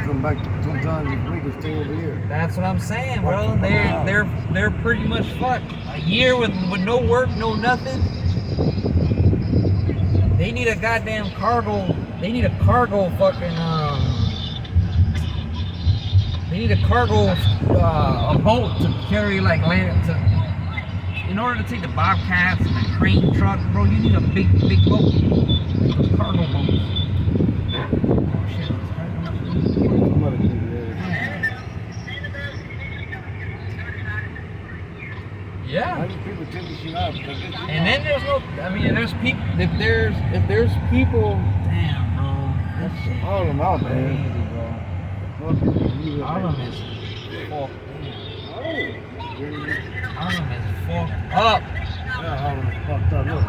come back sometimes this week and stay over here. That's what I'm saying, bro. They're pretty much fucked. A year with no work, no nothing. They need a goddamn cargo. They need a cargo fucking They need a cargo a boat to carry like land to. In order to take the bobcats and the crane truck, bro, you need a big boat. Those cargo boats. Oh shit! Yeah. And then there's no. I mean, there's people. If there's people. Damn, bro. That's Harlem out, man. Harlem is fucked. Harlem is fucked up. Yeah, Harlem is fucked up. Look.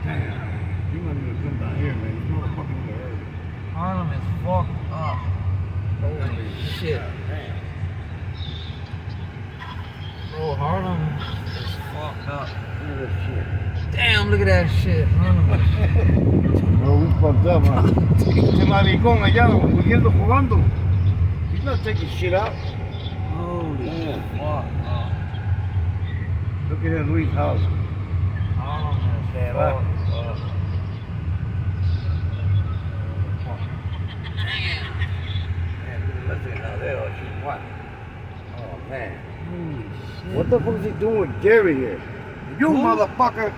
Damn. You might need to come down here, man. This motherfucker's gonna hurt. Harlem is fucked up. Holy shit. Bro, Harlem is fucked up. Look at that shit. Damn, look at that shit. Harlem is... Bro, we fucked up, man. Este maricón allá, huyendo, jugando. He's not taking shit out. Holy fuck. Look at that Luis house. Harlem is fucked up. What? Oh, man. What the fuck is he doing with Jerry here? You motherfucker!